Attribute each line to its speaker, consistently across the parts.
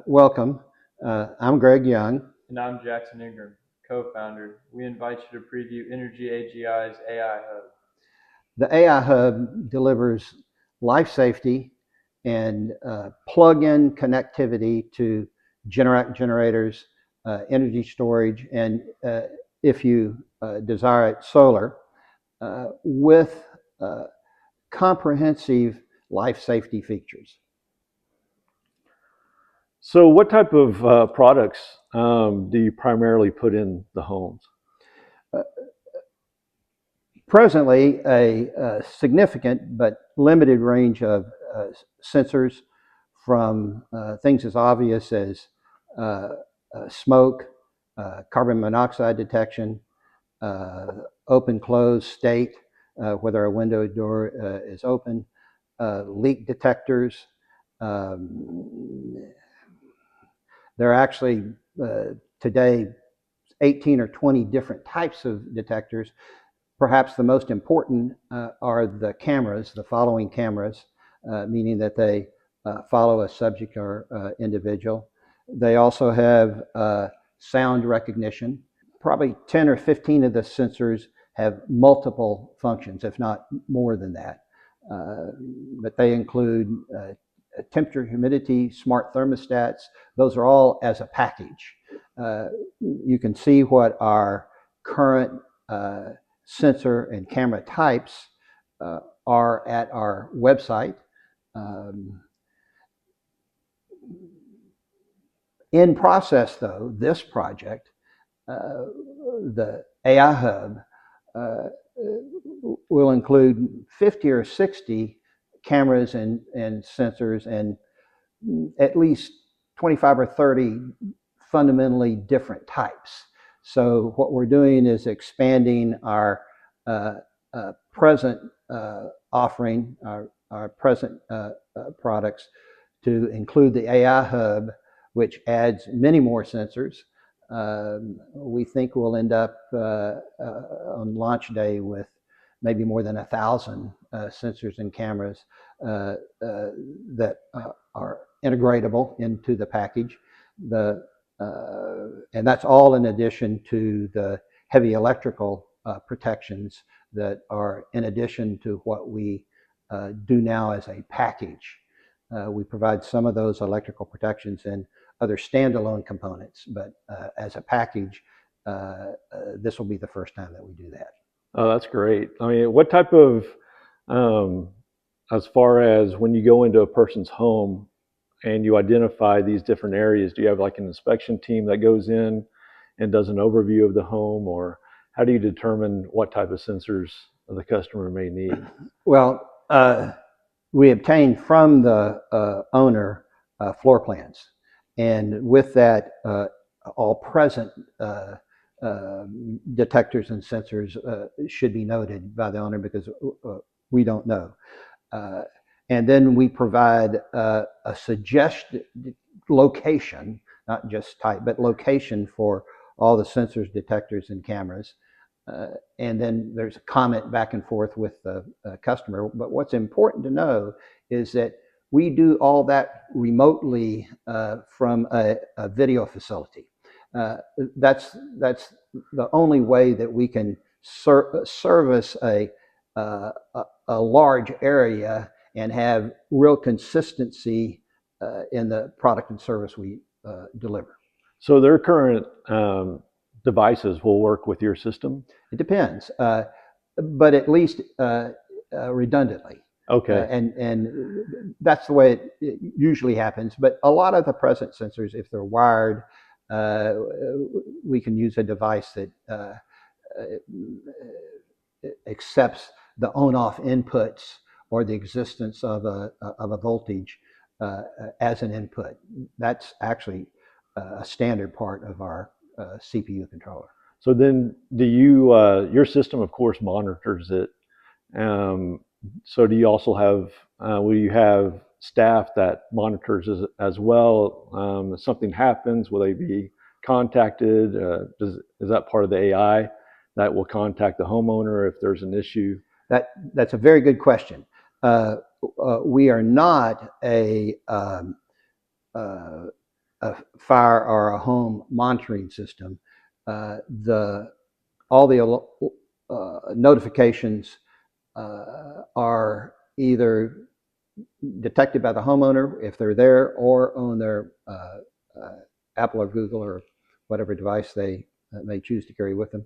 Speaker 1: Welcome. I'm Greg Young.
Speaker 2: And I'm Jackson Ingram, co-founder. We invite you to preview EnergyAGI's AI Hub.
Speaker 1: The AI Hub delivers life safety and plug-in connectivity to Generac generators, energy storage, and if you desire it, solar, with comprehensive life safety features.
Speaker 3: So what type of products do you primarily put in the homes?
Speaker 1: Presently, a significant but limited range of sensors, from things as obvious as smoke, carbon monoxide detection, open close state, whether a window or door is open, leak detectors. There are actually today 18 or 20 different types of detectors. Perhaps the most important are the cameras, the following cameras, meaning that they follow a subject or individual. They also have sound recognition. Probably 10 or 15 of the sensors have multiple functions, if not more than that. But they include temperature, humidity, smart thermostats. Those are all as a package. You can see what our current sensor and camera types are at our website. In process, though, this project, the AI Hub, will include 50 or 60 cameras and sensors and at least 25 or 30 fundamentally different types. So what we're doing is expanding our present offering, our present products, to include the AI Hub, which adds many more sensors. We think we'll end up on launch day with maybe more than 1,000 sensors and cameras that are integratable into the package. And that's all in addition to the heavy electrical protections that are in addition to what we do now as a package. We provide some of those electrical protections in other standalone components, but as a package, this will be the first time that we do that.
Speaker 3: Oh, that's great. I mean, what type of, as far as when you go into a person's home and you identify these different areas, do you have like an inspection team that goes in and does an overview of the home, or how do you determine what type of sensors the customer may need?
Speaker 1: Well, we obtain from the owner floor plans, and with that, all present detectors and sensors should be noted by the owner, because we don't know. And then we provide a suggested location, not just type, but location for all the sensors, detectors, and cameras. And then there's a comment back and forth with the customer. But what's important to know is that we do all that remotely from a video facility. That's the only way that we can service a large area and have real consistency in the product and service we deliver.
Speaker 3: So their current devices will work with your system?
Speaker 1: It depends, but at least redundantly.
Speaker 3: Okay.
Speaker 1: And that's the way it usually happens. But a lot of the present sensors, if they're wired, we can use a device that accepts the on-off inputs or the existence of a voltage as an input. That's actually a standard part of our CPU controller.
Speaker 3: So then do you, your system of course monitors it. So do you also have, will you have staff that monitors as well? If something happens, will they be contacted? Is that part of the AI that will contact the homeowner if there's an issue?
Speaker 1: That's a very good question. We are not a a fire or a home monitoring system, all the notifications are either detected by the homeowner if they're there, or on their Apple or Google or whatever device they may choose to carry with them.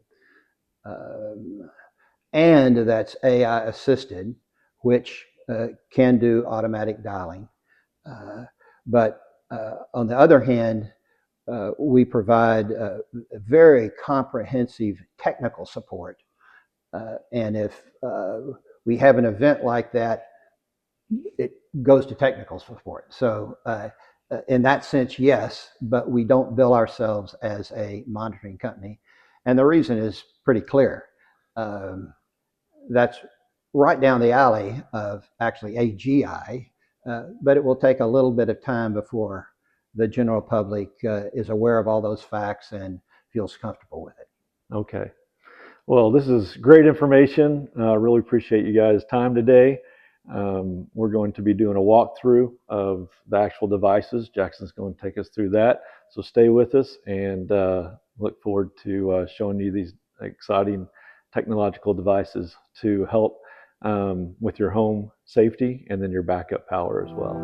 Speaker 1: And that's AI assisted, which can do automatic dialing. But on the other hand, we provide very comprehensive technical support. And if we have an event like that, it goes to technical support. So in that sense, yes, but we don't bill ourselves as a monitoring company. And the reason is pretty clear. That's right down the alley of actually AGI, but it will take a little bit of time before the general public is aware of all those facts and feels comfortable with it.
Speaker 3: Okay. Well, this is great information. I really appreciate you guys' time today. We're going to be doing a walkthrough of the actual devices. Jackson's going to take us through that. So stay with us, and look forward to showing you these exciting technological devices to help with your home safety and then your backup power as well.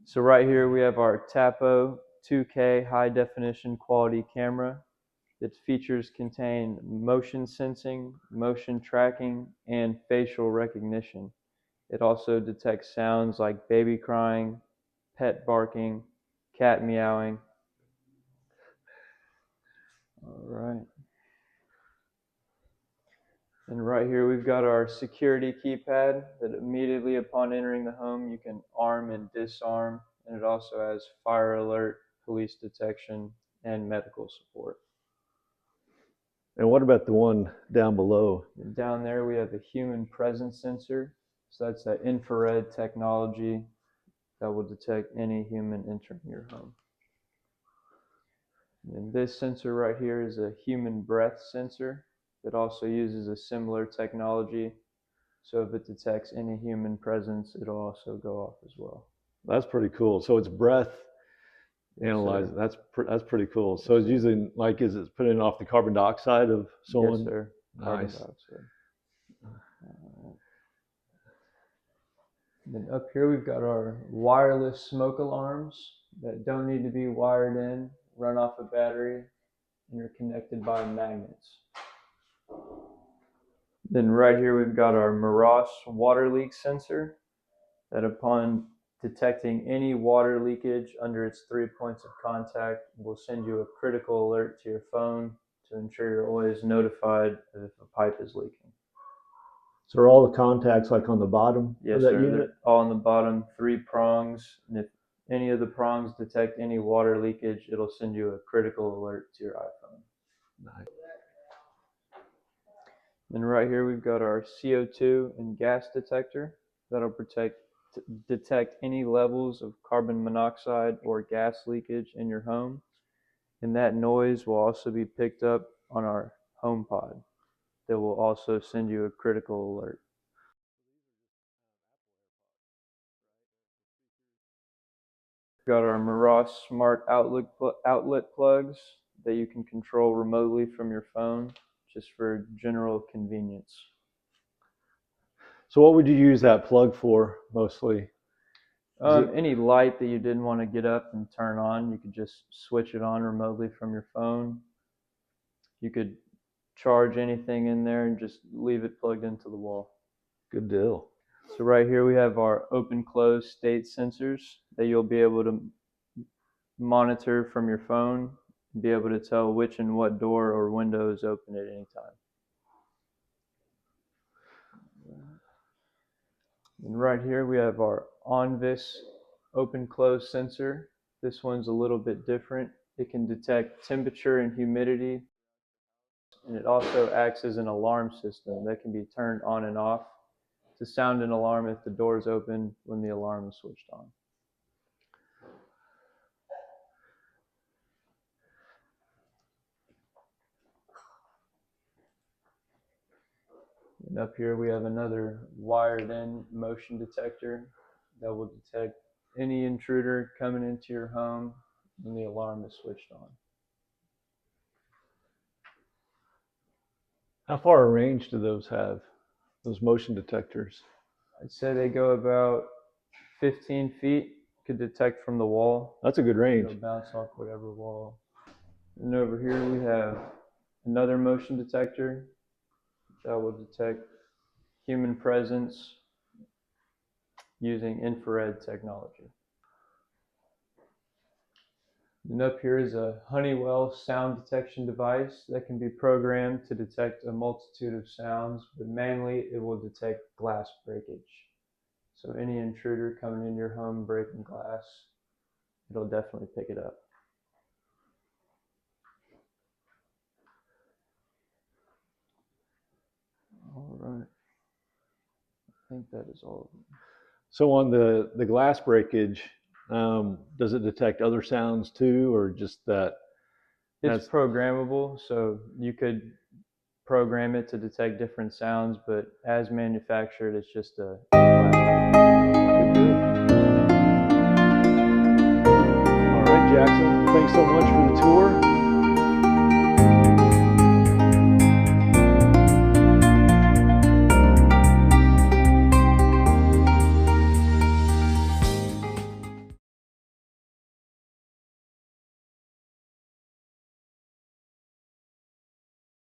Speaker 2: So right here we have our Tapo 2K high definition quality camera. Its features contain motion sensing, motion tracking, and facial recognition. It also detects sounds like baby crying, pet barking, cat meowing. All right. And right here we've got our security keypad that immediately upon entering the home you can arm and disarm, and it also has fire alert, police detection, and medical support.
Speaker 3: And what about the one down below?
Speaker 2: And down there we have a human presence sensor. So that's that infrared technology that will detect any human entering your home. And this sensor right here is a human breath sensor that also uses a similar technology. So if it detects any human presence, it'll also go off as well.
Speaker 3: That's pretty cool. So it's breath analyze. That's pretty cool. So it's using, like, is it putting off the carbon dioxide of someone?
Speaker 2: Yes, sir. Carbon
Speaker 3: Nice.
Speaker 2: dioxide. Then up here we've got our wireless smoke alarms that don't need to be wired in, run off a battery, and are connected by magnets. Then right here we've got our Maross water leak sensor that upon detecting any water leakage under its 3 points of contact will send you a critical alert to your phone to ensure you're always notified if a pipe is leaking.
Speaker 3: So are all the contacts like on the bottom
Speaker 2: Yes,
Speaker 3: of that
Speaker 2: sir.
Speaker 3: unit?
Speaker 2: They're all on the bottom, 3 prongs, and if any of the prongs detect any water leakage, it'll send you a critical alert to your iPhone.
Speaker 3: Nice.
Speaker 2: And right here we've got our CO2 and gas detector that'll detect any levels of carbon monoxide or gas leakage in your home. And that noise will also be picked up on our HomePod that will also send you a critical alert. We've got our Maross smart outlet plugs that you can control remotely from your phone just for general convenience.
Speaker 3: So what would you use that plug for mostly?
Speaker 2: Any light that you didn't want to get up and turn on, you could just switch it on remotely from your phone. You could charge anything in there and just leave it plugged into the wall.
Speaker 3: Good deal.
Speaker 2: So right here we have our open-close state sensors that you'll be able to monitor from your phone and be able to tell which and what door or window is open at any time. And right here we have our OnVis open-close sensor. This one's a little bit different. It can detect temperature and humidity, and it also acts as an alarm system that can be turned on and off to sound an alarm if the door is open when the alarm is switched on. And up here we have another wired-in motion detector that will detect any intruder coming into your home when the alarm is switched on.
Speaker 3: How far a range do those have, those motion detectors?
Speaker 2: I'd say they go about 15 feet, could detect from the wall.
Speaker 3: That's a good range.
Speaker 2: It'll bounce off whatever wall. And over here we have another motion detector that will detect human presence using infrared technology. And up here is a Honeywell sound detection device that can be programmed to detect a multitude of sounds, but mainly it will detect glass breakage. So any intruder coming in your home breaking glass, it'll definitely pick it up. All right. I think that is all of them.
Speaker 3: So on the glass breakage, does it detect other sounds too, or just that?
Speaker 2: It's programmable, so you could program it to detect different sounds, but as manufactured, it's just a glass breakage.